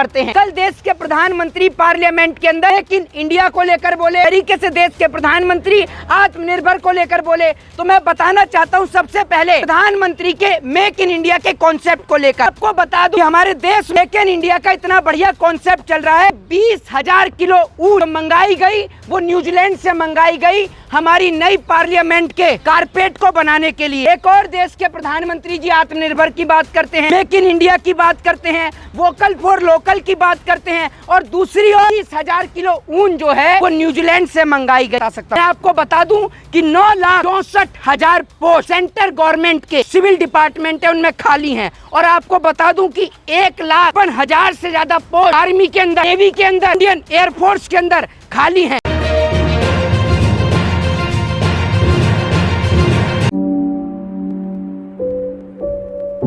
करते हैं। कल देश के प्रधानमंत्री पार्लियामेंट के अंदर मेक इन इंडिया को लेकर बोले, तरीके से देश के प्रधानमंत्री आत्मनिर्भर को लेकर बोले। तो मैं बताना चाहता हूं सबसे पहले प्रधानमंत्री के मेक इन इंडिया के कॉन्सेप्ट को लेकर आपको बता दूं, हमारे देश मेक इन इंडिया का इतना बढ़िया कॉन्सेप्ट चल रहा है। 20,000 किलो ऊन मंगाई गई, वो न्यूजीलैंड से मंगाई गई हमारी नई पार्लियामेंट के कारपेट को बनाने के लिए। एक और देश के प्रधानमंत्री जी आत्मनिर्भर की बात करते हैं, मेक इन इंडिया की बात करते हैं, वोकल फॉर लोकल की बात करते हैं, और दूसरी ओर 20,000 किलो ऊन जो है वो न्यूजीलैंड से मंगाई गई। मैं आपको बता दूं कि 9,64,000 पोस्ट सेंट्रल गवर्नमेंट के सिविल डिपार्टमेंट है उनमें खाली हैं, और आपको बता दूं कि 1,52,000 से ज्यादा पोस्ट आर्मी के अंदर, नेवी के अंदर, इंडियन एयरफोर्स के अंदर खाली हैं।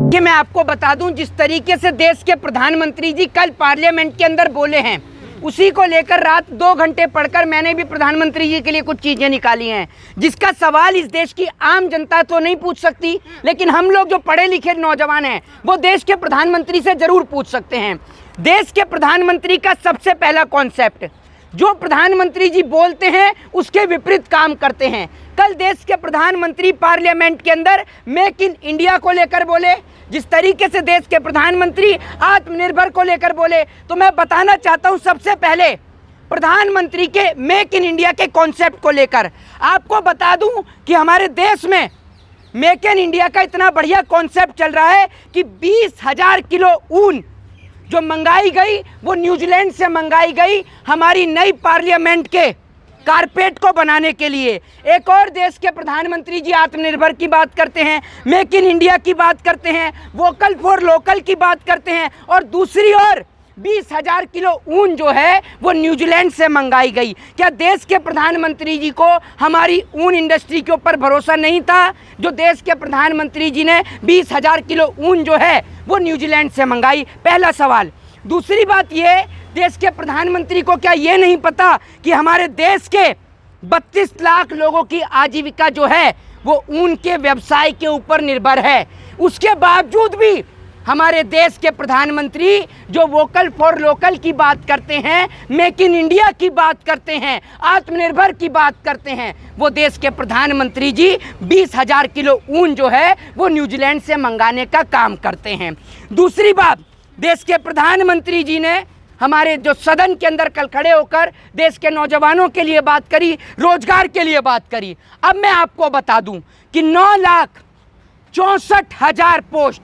कि मैं आपको बता दूं, जिस तरीके से देश के प्रधानमंत्री जी कल पार्लियामेंट के अंदर बोले हैं, उसी को लेकर रात 2 घंटे पढ़कर मैंने भी प्रधानमंत्री जी के लिए कुछ चीजें निकाली हैं, जिसका सवाल इस देश की आम जनता तो नहीं पूछ सकती, लेकिन हम लोग जो पढ़े लिखे नौजवान हैं वो देश के प्रधानमंत्री से जरूर पूछ सकते हैं। देश के प्रधानमंत्री का सबसे पहला कॉन्सेप्ट, जो प्रधानमंत्री जी बोलते हैं उसके विपरीत काम करते हैं। कल देश के प्रधानमंत्री पार्लियामेंट के अंदर मेक इन इंडिया को लेकर बोले, जिस तरीके से देश के प्रधानमंत्री आत्मनिर्भर को लेकर बोले। तो मैं बताना चाहता हूं सबसे पहले प्रधानमंत्री के मेक इन इंडिया के कॉन्सेप्ट को लेकर आपको बता दूं कि हमारे देश में मेक इन इंडिया का इतना बढ़िया कॉन्सेप्ट चल रहा है कि 20,000 किलो ऊन जो मंगाई गई वो न्यूजीलैंड से मंगाई गई हमारी नई पार्लियामेंट के कारपेट को बनाने के लिए। एक और देश के प्रधानमंत्री जी आत्मनिर्भर की बात करते हैं, मेक इन इंडिया की बात करते हैं, वोकल फॉर लोकल की बात करते हैं, और दूसरी ओर 20,000 किलो ऊन जो है वो न्यूजीलैंड से मंगाई गई। क्या देश के प्रधानमंत्री जी को हमारी ऊन इंडस्ट्री के ऊपर भरोसा नहीं था, जो देश के प्रधानमंत्री जी ने 20,000 किलो ऊन जो है वो न्यूजीलैंड से मंगाई? पहला सवाल। दूसरी बात ये, देश के प्रधानमंत्री को क्या ये नहीं पता कि हमारे देश के 32 लाख लोगों की आजीविका जो है वो ऊन के व्यवसाय के ऊपर निर्भर है? उसके बावजूद भी हमारे देश के प्रधानमंत्री जो वोकल फॉर लोकल की बात करते हैं, मेक इन इंडिया की बात करते हैं, आत्मनिर्भर की बात करते हैं, वो देश के प्रधानमंत्री जी 20,000 किलो ऊन जो है वो न्यूजीलैंड से मंगाने का काम करते हैं। दूसरी बात, देश के प्रधानमंत्री जी ने हमारे जो सदन के अंदर कल खड़े होकर देश के नौजवानों के लिए बात करी, रोजगार के लिए बात करी। अब मैं आपको बता दूं कि 9,64,000 पोस्ट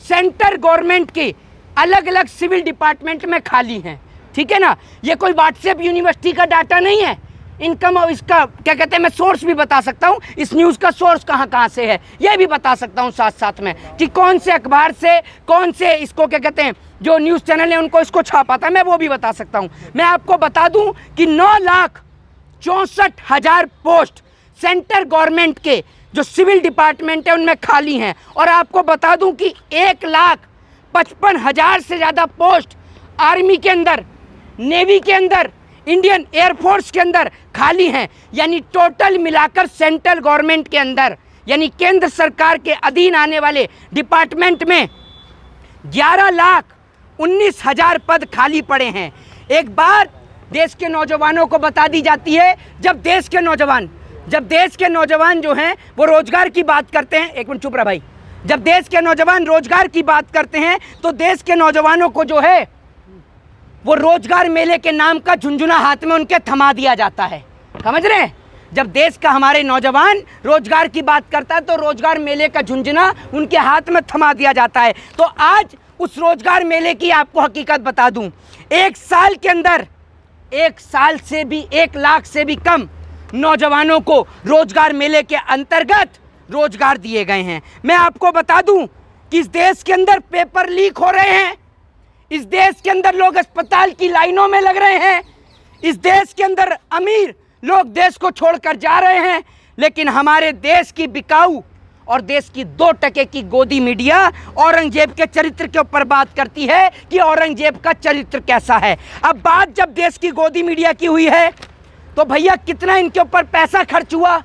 सेंट्रल गवर्नमेंट की अलग अलग सिविल डिपार्टमेंट में खाली हैं। ठीक है ना, ये कोई व्हाट्सएप यूनिवर्सिटी का डाटा नहीं है। इनकम और इसका क्या कहते हैं, मैं सोर्स भी बता सकता हूँ, इस न्यूज़ का सोर्स कहाँ से है ये भी बता सकता हूँ साथ साथ में, कि कौन से अखबार से, कौन से इसको क्या कहते हैं जो न्यूज़ चैनल है उनको इसको छापा था, मैं वो भी बता सकता हूँ। मैं आपको बता दूँ कि 9,64,000 पोस्ट सेंट्रल गवर्नमेंट के जो सिविल डिपार्टमेंट है उनमें खाली हैं, और आपको बता दूं कि 1,55,000 से ज़्यादा पोस्ट आर्मी के अंदर, नेवी के अंदर, इंडियन एयरफोर्स के अंदर खाली हैं। यानी टोटल मिलाकर सेंट्रल गवर्नमेंट के अंदर, यानी केंद्र सरकार के अधीन आने वाले डिपार्टमेंट में 11,19,000 पद खाली पड़े हैं। एक बात देश के नौजवानों को बता दी जाती है, जब देश के नौजवान जो हैं वो रोजगार की बात करते हैं, एक मिनट चुप रहा भाई, जब देश के नौजवान रोजगार की बात करते हैं तो देश के नौजवानों को जो है वो रोजगार मेले के नाम का झुंझुना हाथ में उनके थमा दिया जाता है। समझ रहे हैं? जब देश का हमारे नौजवान रोजगार की बात करता है तो रोजगार मेले का झुंझुना उनके हाथ में थमा दिया जाता है। तो आज उस रोजगार मेले की आपको हकीकत बता दूं, एक साल के अंदर 1 साल से भी 1 लाख से भी कम नौजवानों को रोजगार मेले के अंतर्गत रोजगार दिए गए हैं। मैं आपको बता दूं कि इस देश के अंदर पेपर लीक हो रहे हैं, इस देश के अंदर लोग अस्पताल की लाइनों में लग रहे हैं, इस देश के अंदर अमीर लोग देश को छोड़कर जा रहे हैं, लेकिन हमारे देश की बिकाऊ और देश की 2% की गोदी मीडिया औरंगजेब के चरित्र के ऊपर बात करती है कि औरंगजेब का चरित्र कैसा है। अब बात जब देश की गोदी मीडिया की हुई है तो भैया कितना इनके ऊपर पैसा खर्च हुआ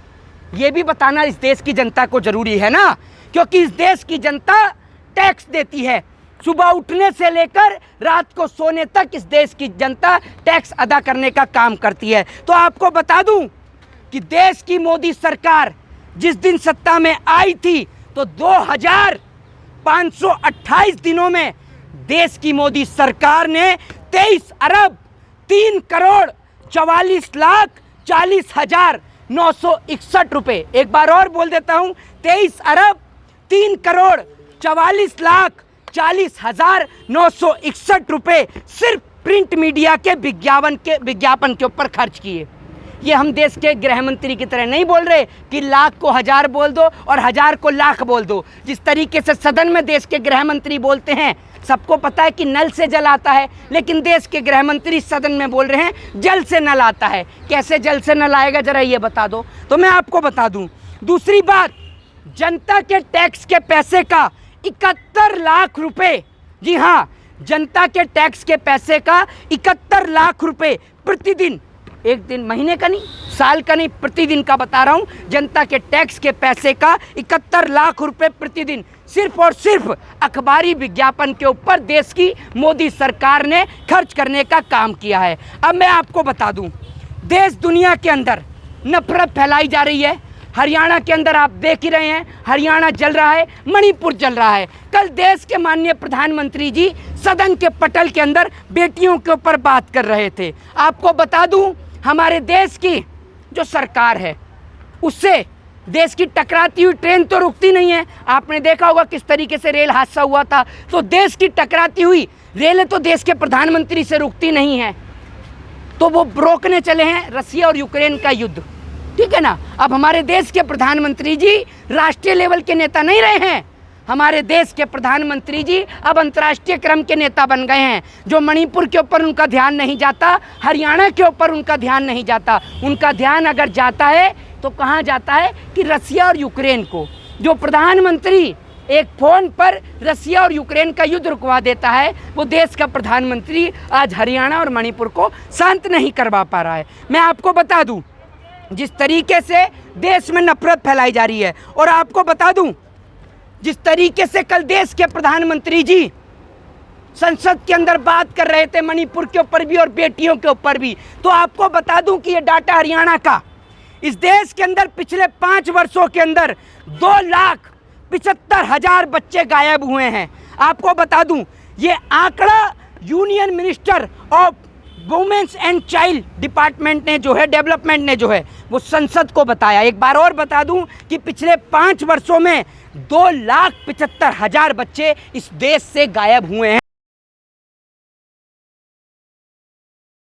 ये भी बताना इस देश की जनता को जरूरी है ना, क्योंकि इस देश की जनता टैक्स देती है। सुबह उठने से लेकर रात को सोने तक इस देश की जनता टैक्स अदा करने का काम करती है। तो आपको बता दूं कि देश की मोदी सरकार जिस दिन सत्ता में आई थी तो 2528 दिनों में देश की मोदी सरकार ने 23 अरब 3 करोड़ 44 लाख 40,961 रुपए, एक बार और बोल देता हूं, 23 अरब 3 करोड़ 44 लाख 40,961 रुपए सिर्फ प्रिंट मीडिया के विज्ञापन के ऊपर खर्च किए। ये हम देश के गृह मंत्री की तरह नहीं बोल रहे कि लाख को हजार बोल दो और हजार को लाख बोल दो। जिस तरीके से सदन में देश के गृह मंत्री बोलते हैं, सबको पता है कि नल से जल आता है, लेकिन देश के गृह मंत्री सदन में बोल रहे हैं जल से नल आता है। कैसे जल से नल आएगा जरा ये बता दो। तो मैं आपको बता दूं, दूसरी बात, जनता के टैक्स के पैसे का 71 लाख रुपए, जी हाँ, जनता के टैक्स के पैसे का 71 लाख रुपए प्रतिदिन, एक दिन महीने का नहीं, साल का नहीं, प्रतिदिन का बता रहा हूं, जनता के टैक्स के पैसे का 71 लाख रुपए प्रतिदिन सिर्फ और सिर्फ अखबारी विज्ञापन के ऊपर देश की मोदी सरकार ने खर्च करने का काम किया है। अब मैं आपको बता दूं, देश दुनिया के अंदर नफरत फैलाई जा रही है। हरियाणा के अंदर आप देख ही रहे हैं, हरियाणा जल रहा है, मणिपुर जल रहा है। कल देश के माननीय प्रधानमंत्री जी सदन के पटल के अंदर बेटियों के ऊपर बात कर रहे थे। आपको बता दूं, हमारे देश की जो सरकार है उससे देश की टकराती हुई ट्रेन तो रुकती नहीं है। आपने देखा होगा किस तरीके से रेल हादसा हुआ था। तो देश की टकराती हुई रेलें तो देश के प्रधानमंत्री से रुकती नहीं है, तो वो रोकने चले हैं रसिया और यूक्रेन का युद्ध, ठीक है ना। अब हमारे देश के प्रधानमंत्री जी राष्ट्रीय लेवल के नेता नहीं रहे हैं, हमारे देश के प्रधानमंत्री जी अब अंतर्राष्ट्रीय क्रम के नेता बन गए हैं। जो मणिपुर के ऊपर उनका ध्यान नहीं जाता, हरियाणा के ऊपर उनका ध्यान नहीं जाता, उनका ध्यान अगर जाता है तो कहाँ जाता है कि रसिया और यूक्रेन को। जो प्रधानमंत्री एक फ़ोन पर रसिया और यूक्रेन का युद्ध रुकवा देता है, वो देश का प्रधानमंत्री आज हरियाणा और मणिपुर को शांत नहीं करवा पा रहा है। मैं आपको बता दूं, जिस तरीके से देश में नफरत फैलाई जा रही है, और आपको बता दूं जिस तरीके से कल देश के प्रधानमंत्री जी संसद के अंदर बात कर रहे थे मणिपुर के ऊपर भी और बेटियों के ऊपर भी, तो आपको बता दूं कि ये डाटा हरियाणा का, इस देश के अंदर पिछले 5 वर्षों के अंदर 2,75,000 बच्चे गायब हुए हैं। आपको बता दूं, ये आंकड़ा union minister of women's and child department ने जो है, डेवलपमेंट ने जो है, वो संसद को बताया। एक बार और बता दूं कि पिछले 5 वर्षों में 2,75,000 बच्चे इस देश से गायब हुए हैं।